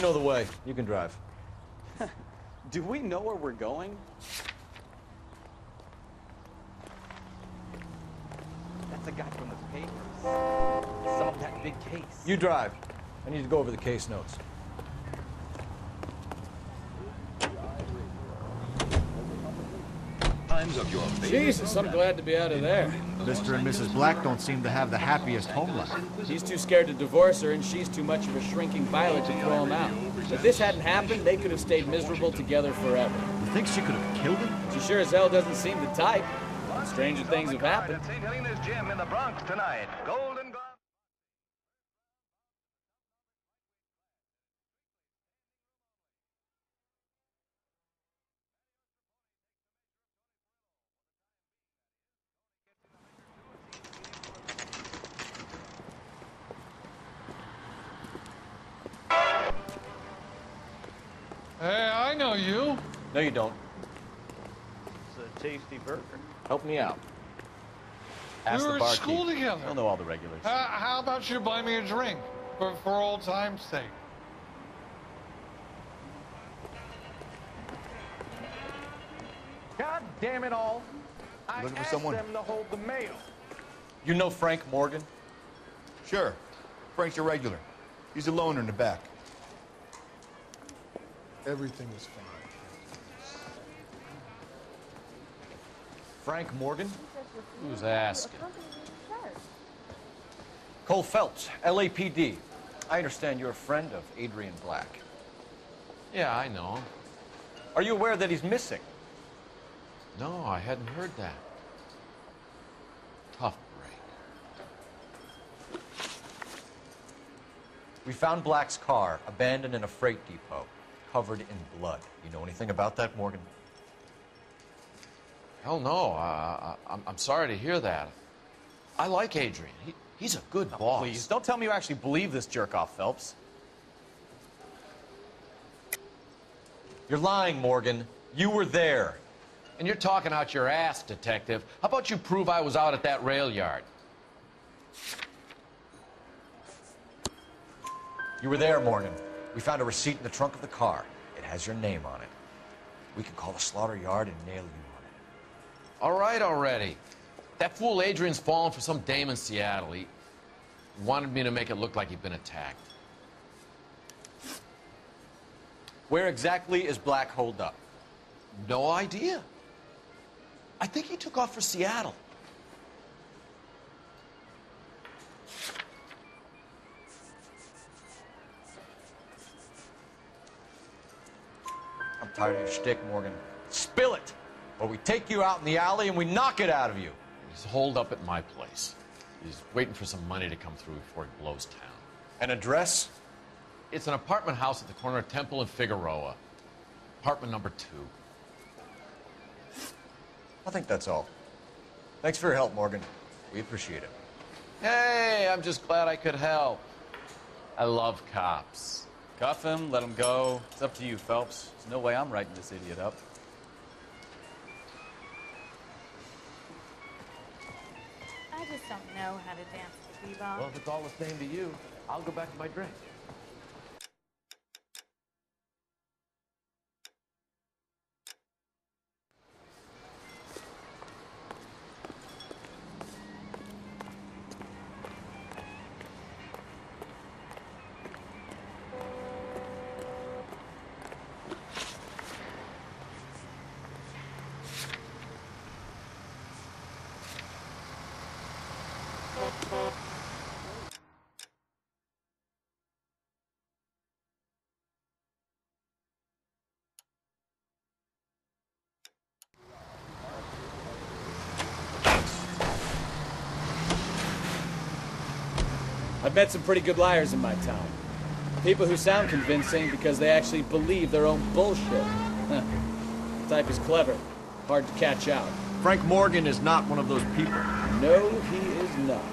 You know the way. You can drive. Do we know where we're going? That's a guy from the papers. Solved that big case. You drive. I need to go over the case notes. Jesus, I'm glad to be out of there. Mr. and Mrs. Black don't seem to have the happiest home life. He's too scared to divorce her, and she's too much of a shrinking violet to throw him out. If this hadn't happened, they could have stayed miserable together forever. You think she could have killed him? She sure as hell doesn't seem the type. Stranger things have happened. St. Helena's Gym in the Bronx tonight. Golden Glove. Hey, I know you. No, you don't. It's a tasty burger. Help me out. We Ask were the at barkeep. school together. He'll know all the regulars. How about you buy me a drink for old time's sake? God damn it all. I Looking for asked someone? them to hold the mail. You know Frank Morgan? Sure. Frank's a regular. He's a loner in the back. Everything is fine. Frank Morgan? Who's asking? Cole Phelps, LAPD. I understand you're a friend of Adrian Black. Yeah, I know him. Are you aware that he's missing? No, I hadn't heard that. Tough break. We found Black's car abandoned in a freight depot, covered in blood. You know anything about that, Morgan? Hell no. I'm sorry to hear that. I like Adrian. He's a good boss. Please, don't tell me you actually believe this jerk-off, Phelps. You're lying, Morgan. You were there. And you're talking out your ass, detective. How about you prove I was out at that rail yard? You were there, Morgan. We found a receipt in the trunk of the car. It has your name on it. We can call the slaughter yard and nail you on it. All right already. That fool Adrian's fallen for some dame in Seattle. He wanted me to make it look like he'd been attacked. Where exactly is Black holed up? No idea. I think he took off for Seattle. I'm tired of your shtick, Morgan. Spill it! Or we take you out in the alley and we knock it out of you. He's holed up at my place. He's waiting for some money to come through before he blows town. An address? It's an apartment house at the corner of Temple and Figueroa. Apartment number 2. I think that's all. Thanks for your help, Morgan. We appreciate it. Hey, I'm just glad I could help. I love cops. Cuff him, let him go. It's up to you, Phelps. There's no way I'm writing this idiot up. I just don't know how to dance the bebop. Well, if it's all the same to you, I'll go back to my drink. I've met some pretty good liars in my town. People who sound convincing because they actually believe their own bullshit. The type is clever, hard to catch out. Frank Morgan is not one of those people. No, he is not.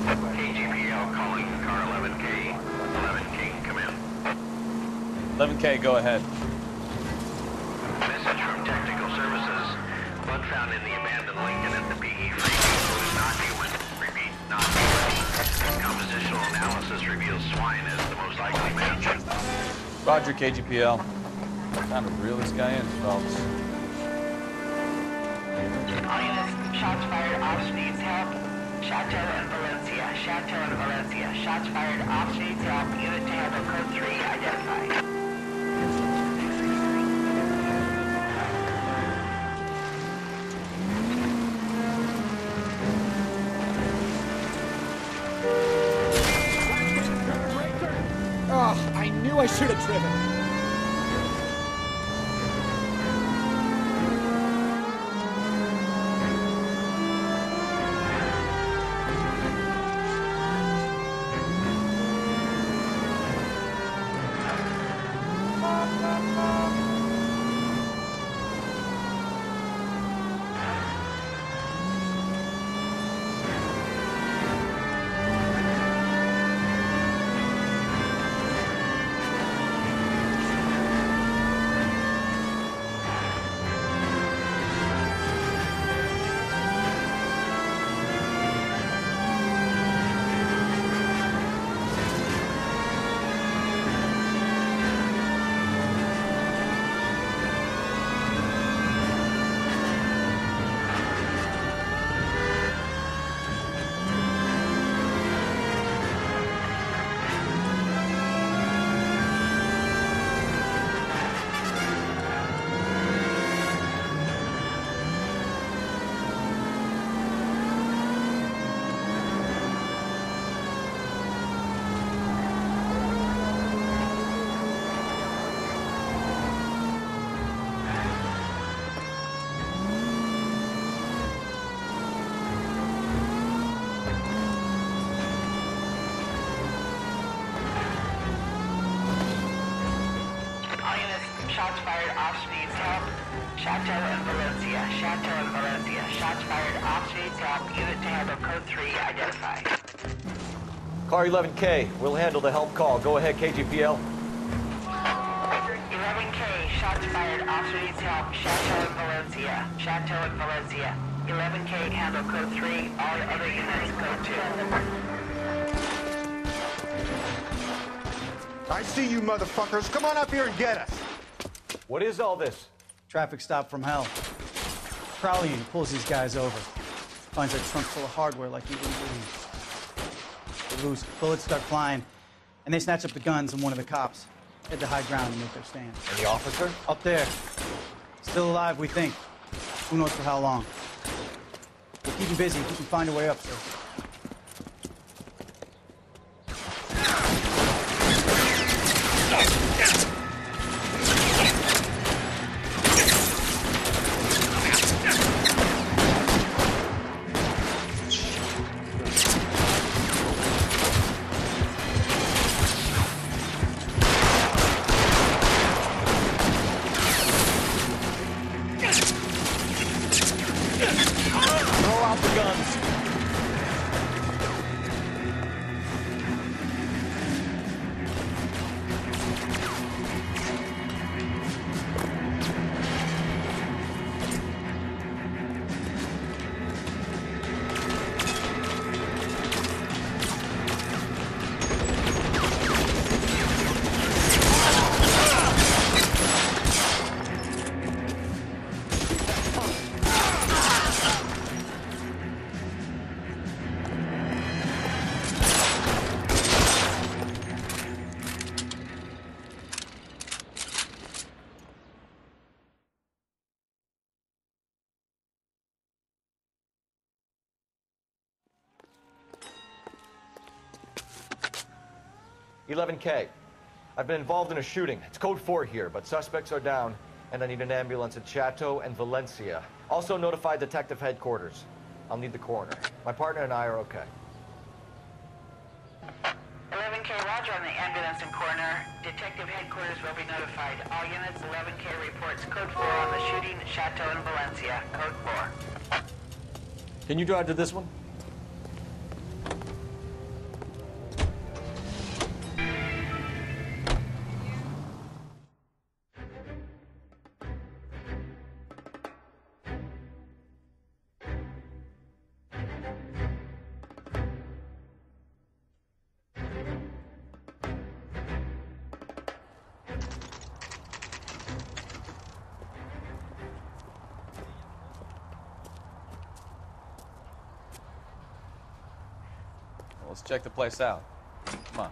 KGPL calling car 11K. 11K, come in. 11K, go ahead. Message from Technical Services. Blood found in the abandoned Lincoln at the PE free depot is not human. Repeat, not human. Compositional analysis reveals swine as the most likely match. Roger, KGPL. Time to reel this guy in, fellas. All units, shots fired, ops needs help. Chateau and Valencia. Chateau and Valencia. Shots fired, ops needs help. Unit to handle code 3 identified. Oh, I knew I should have driven. Shots fired, ops needs help. Chateau and Valencia. Chateau and Valencia. Shots fired, ops needs help. Unit to handle code 3 identified. Car 11K, we'll handle the help call. Go ahead, KGPL. 11K, shots fired, ops needs help. Chateau and Valencia. Chateau and Valencia. 11K, handle code 3. All other units, code 2. I see you motherfuckers. Come on up here and get us. What is all this? Traffic stop from hell. Crowley pulls these guys over. Finds their trunk full of hardware like you wouldn't believe. They lose. Bullets start flying, and they snatch up the guns and one of the cops. Head to high ground and make their stand. And the officer? Up there. Still alive, we think. Who knows for how long. We'll keep him busy if we can find a way up, sir. $11K. I've been involved in a shooting. It's code 4 here, but suspects are down, and I need an ambulance at Chateau and Valencia. Also notify detective headquarters. I'll need the coroner. My partner and I are okay. 11K, roger on the ambulance and coroner. Detective headquarters will be notified. All units, 11K reports code 4 on the shooting at Chateau and Valencia. Code 4. Can you drive to this one? Let's check the place out. Come on.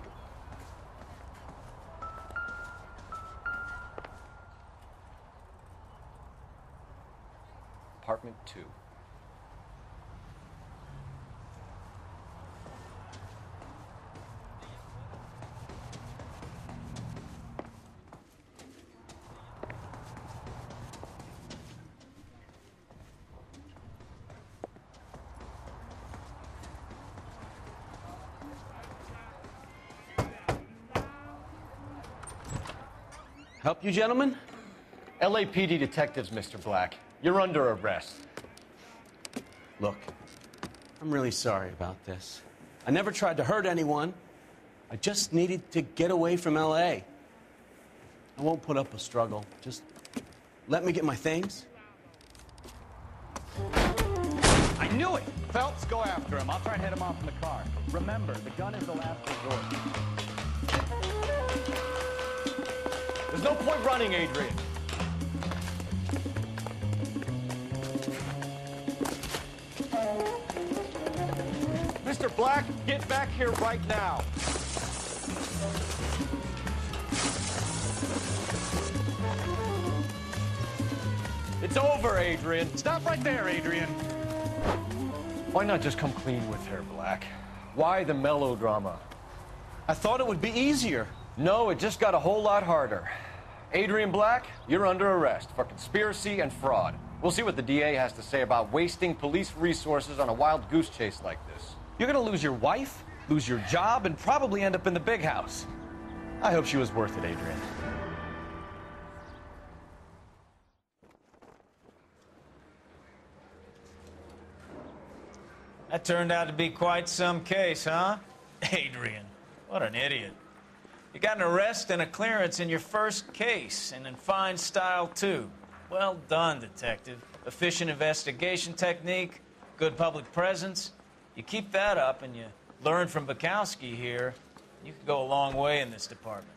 Apartment 2. Help you, gentlemen? LAPD detectives, Mr. Black. You're under arrest. Look, I'm really sorry about this. I never tried to hurt anyone. I just needed to get away from L.A. I won't put up a struggle. Just let me get my things. I knew it! Phelps, go after him. I'll try and head him off in the car. Remember, the gun is the last resort. There's no point running, Adrian. Mr. Black, get back here right now. It's over, Adrian. Stop right there, Adrian. Why not just come clean with her, Black? Why the melodrama? I thought it would be easier. No, it just got a whole lot harder. Adrian Black, you're under arrest for conspiracy and fraud. We'll see what the DA has to say about wasting police resources on a wild goose chase like this. You're gonna lose your wife, lose your job, and probably end up in the big house. I hope she was worth it, Adrian. That turned out to be quite some case, huh? Adrian, what an idiot. You got an arrest and a clearance in your first case, and in fine style, too. Well done, detective. Efficient investigation technique, good public presence. You keep that up and you learn from Bukowski here, you can go a long way in this department.